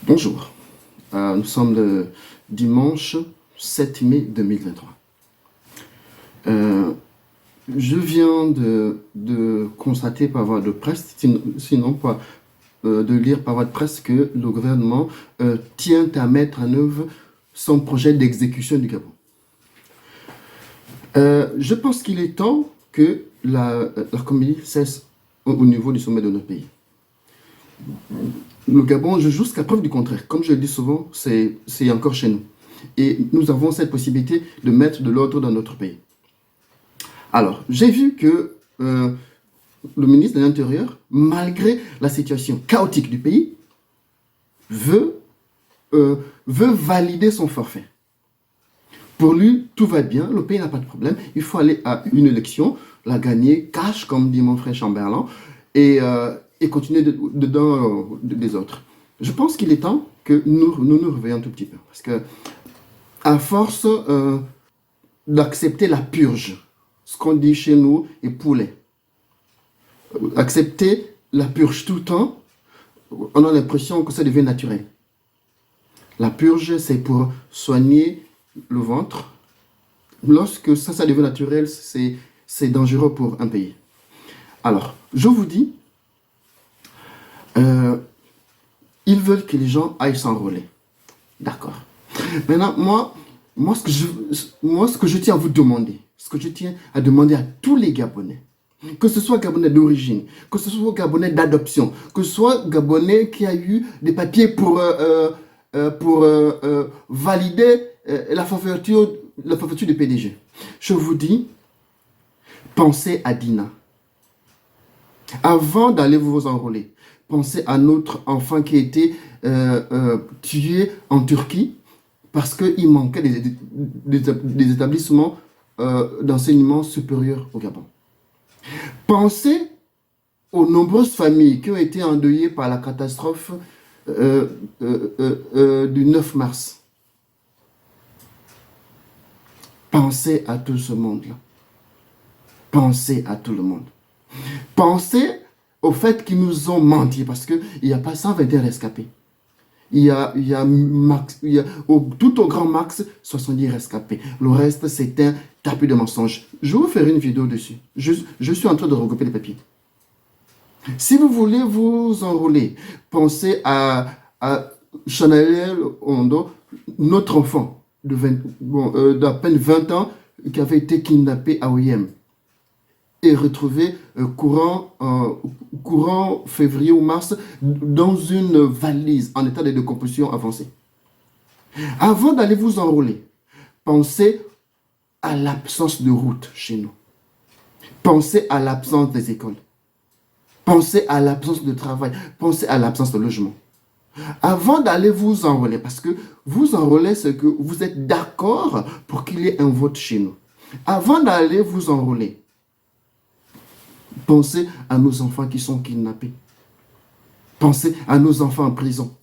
Bonjour, nous sommes le dimanche 7 mai 2023. Je viens de constater par voie de presse, sinon pas de lire par voie de presse, que le gouvernement tient à mettre en œuvre son projet d'exécution du Gabon. Je pense qu'il est temps que la comédie cesse au niveau du sommet de notre pays. Le Gabon, jusqu'à preuve du contraire, comme je le dis souvent, c'est encore chez nous. Et nous avons cette possibilité de mettre de l'ordre dans notre pays. Alors, j'ai vu que le ministre de l'Intérieur, malgré la situation chaotique du pays, veut valider son forfait. Pour lui, tout va bien, le pays n'a pas de problème. Il faut aller à une élection, la gagner, cash, comme dit mon frère Chamberlain, et continuer dedans des autres. Je pense qu'il est temps que nous réveillons un tout petit peu. Parce que, à force d'accepter la purge, ce qu'on dit chez nous est poulet, accepter la purge tout le temps, on a l'impression que ça devient naturel. La purge, c'est pour soigner le ventre. Lorsque ça devient naturel, c'est dangereux pour un pays. Alors, je vous dis, ils veulent que les gens aillent s'enrôler. D'accord. Maintenant, moi, ce que je tiens à vous demander, ce que je tiens à demander à tous les Gabonais, que ce soit Gabonais d'origine, que ce soit Gabonais d'adoption, que ce soit Gabonais qui a eu des papiers pour valider la forfaiture du PDG. Je vous dis, pensez à Dina. Avant d'aller vous enrôler, pensez à notre enfant qui a été tué en Turquie parce qu'il manquait des établissements d'enseignement supérieur au Gabon. Pensez aux nombreuses familles qui ont été endeuillées par la catastrophe du 9 mars. Pensez à tout ce monde-là. Pensez à tout le monde. Pensez au fait qu'ils nous ont menti, parce qu'il n'y a pas 121 rescapés. Il y a tout au grand max 70 rescapés. Le reste, c'est un tapis de mensonges. Je vais vous faire une vidéo dessus. Je suis en train de regrouper les papiers. Si vous voulez vous enrôler, pensez à Chanel Ondo, notre enfant d'à peine 20 ans qui avait été kidnappé à OIM et retrouvé courant février ou mars dans une valise en état de décomposition avancée. Avant d'aller vous enrôler, pensez à l'absence de route chez nous. Pensez à l'absence des écoles. Pensez à l'absence de travail. Pensez à l'absence de logement. Avant d'aller vous enrôler, parce que vous enrôler, c'est que vous êtes d'accord pour qu'il y ait un vote chez nous. Avant d'aller vous enrôler, pensez à nos enfants qui sont kidnappés. Pensez à nos enfants en prison.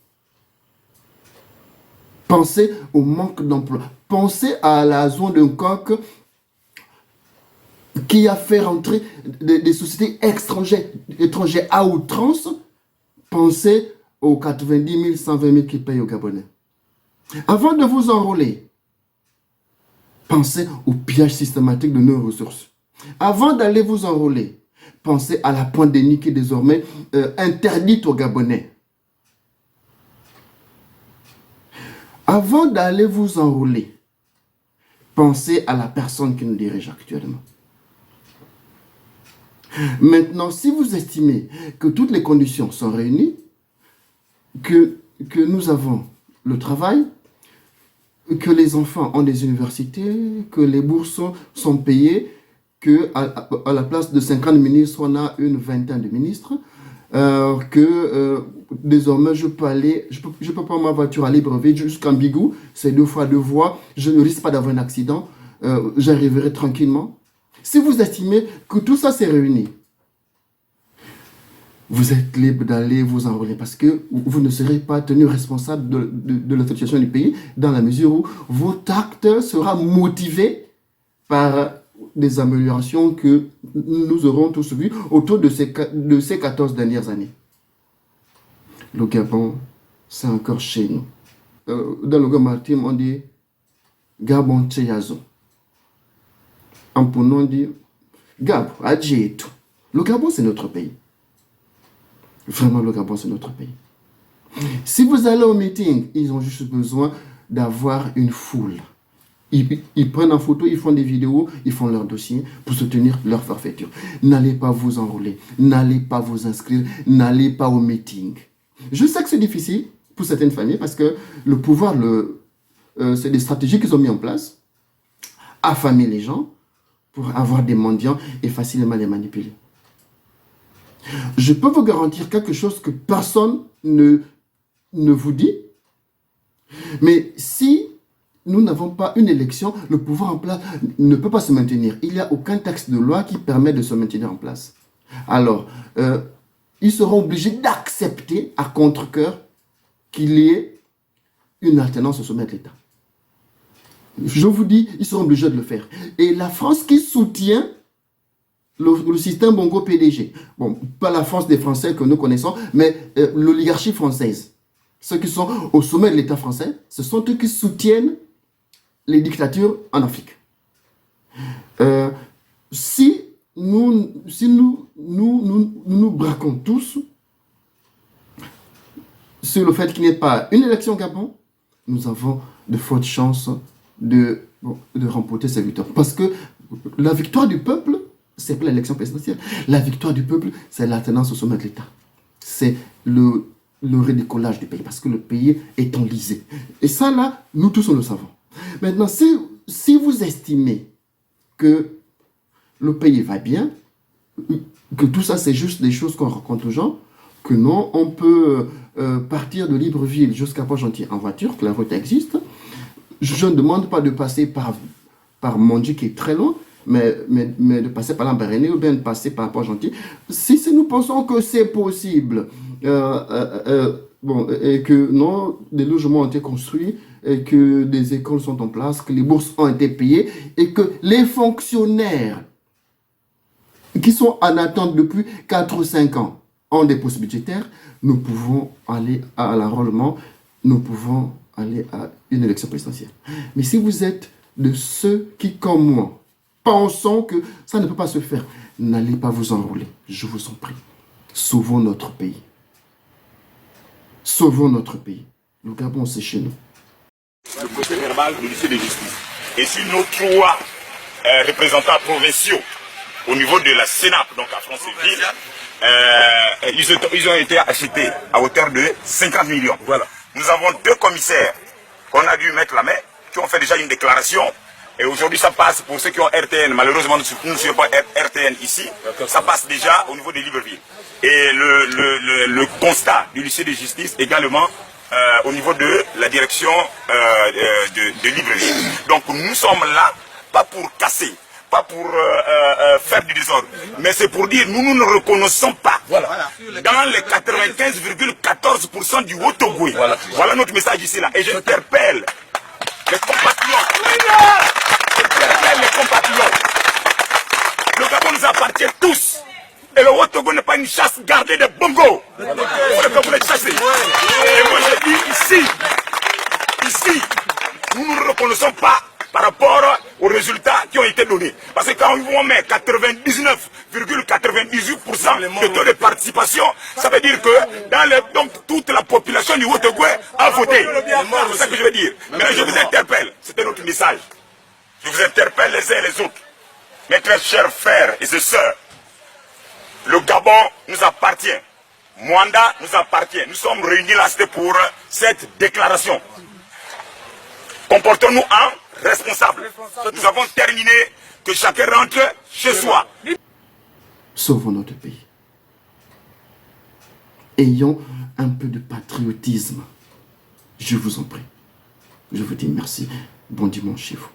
Pensez au manque d'emploi. Pensez à la zone de coq qui a fait rentrer des sociétés étrangères à outrance. Pensez aux 90 000, 120 000 qui payent aux Gabonais. Avant de vous enrôler, pensez au pillage systématique de nos ressources. Avant d'aller vous enrôler, pensez à la pointe de nid qui est désormais interdite aux Gabonais. Avant d'aller vous enrôler, pensez à la personne qui nous dirige actuellement. Maintenant, si vous estimez que toutes les conditions sont réunies, que nous avons le travail, que les enfants ont des universités, que les bourses sont payées, qu'à la place de 50 ministres, on a une vingtaine de ministres, désormais je peux prendre ma voiture à Libreville jusqu'en Bigou, c'est 2 fois 2 voies, je ne risque pas d'avoir un accident, j'arriverai tranquillement. Si vous estimez que tout ça s'est réuni, vous êtes libre d'aller vous enrôler parce que vous ne serez pas tenu responsable de la situation du pays dans la mesure où votre acte sera motivé par des améliorations que nous aurons tous vues autour de ces 14 dernières années. Le Gabon c'est encore chez nous. Dans le Gabon, on dit Gabon Tcheyazo. En Pounou, on dit Gabon, Adji et tout. Le Gabon, c'est notre pays. Vraiment, le Gabon, c'est notre pays. Si vous allez au meeting, ils ont juste besoin d'avoir une foule. Ils prennent en photo, ils font des vidéos, ils font leur dossier pour soutenir leur forfaiture. N'allez pas vous enrôler, n'allez pas vous inscrire, n'allez pas au meeting. Je sais que c'est difficile pour certaines familles parce que le pouvoir, c'est des stratégies qu'ils ont mis en place, affamer les gens pour avoir des mendiants et facilement les manipuler. Je peux vous garantir quelque chose que personne ne vous dit, mais si nous n'avons pas une élection, le pouvoir en place ne peut pas se maintenir. Il n'y a aucun texte de loi qui permet de se maintenir en place. Alors, ils seront obligés d'accepter à contre-cœur qu'il y ait une alternance au sommet de l'État. Je vous dis, ils seront obligés de le faire. Et la France qui soutient le système Bongo PDG, bon, pas la France des Français que nous connaissons, mais l'oligarchie française, ceux qui sont au sommet de l'État français, ce sont eux qui soutiennent les dictatures en Afrique. Si nous braquons tous sur le fait qu'il n'y ait pas une élection au Gabon, nous avons de fortes chances de remporter cette victoire. Parce que la victoire du peuple, c'est pas l'élection présidentielle. La victoire du peuple, c'est l'alternance au sommet de l'État. C'est le redécollage du pays, parce que le pays est enlisé. Et ça, là, nous tous, on le savons. Maintenant, si vous estimez que le pays va bien, que tout ça, c'est juste des choses qu'on raconte aux gens, que non, on peut partir de Libreville jusqu'à Port-Gentil en voiture, que la route existe. Je ne demande pas de passer par Mondi, qui est très loin, mais de passer par l'Ambaréné ou bien de passer par Port-Gentil. Si nous pensons que c'est possible, et que non, des logements ont été construits, et que des écoles sont en place, que les bourses ont été payées, et que les fonctionnaires qui sont en attente depuis 4 ou 5 ans ont des postes budgétaires, nous pouvons aller à l'enrôlement, nous pouvons aller à une élection présidentielle. Mais si vous êtes de ceux qui, comme moi, pensons que ça ne peut pas se faire, n'allez pas vous enrôler, je vous en prie. Sauvons notre pays. Sauvons notre pays. Le Gabon, c'est chez nous. Le procès verbal du lycée de justice. Et sur nos 3 représentants provinciaux au niveau de la Sénap, donc à Franceville, ils ont été achetés à hauteur de 50 millions. Voilà. Nous avons 2 commissaires qu'on a dû mettre la main, qui ont fait déjà une déclaration. Et aujourd'hui, ça passe pour ceux qui ont RTN. Malheureusement, nous ne sommes pas RTN ici. Ça passe déjà au niveau de Libreville. Et le constat du lycée de justice également au niveau de la direction de Libreville. Donc nous sommes là, pas pour casser, pas pour faire du désordre, mais c'est pour dire nous ne reconnaissons pas dans les 95,14% du Haut-Togo. Voilà notre message ici là. Et j'interpelle les compatriotes. J'interpelle les compatriotes. Le Gabon nous appartient tous. Et le Haut-Togo n'est pas une chasse gardée de bongo. Vous les chasser. Et moi je dis ici, nous ne nous reconnaissons pas par rapport aux résultats qui ont été donnés. Parce que quand on met 99,98% de taux de participation, ça veut dire que donc toute la population du Haut-Togo a voté. C'est ça que je veux dire. Mais je vous interpelle, c'était notre message. Je vous interpelle les uns et les autres. Mes très chers frères et sœurs, le Gabon nous appartient. Mwanda nous appartient. Nous sommes réunis là, c'était pour cette déclaration. Comportons-nous en responsables. Nous avons terminé, que chacun rentre chez soi. Sauvons notre pays. Ayons un peu de patriotisme. Je vous en prie. Je vous dis merci. Bon dimanche chez vous.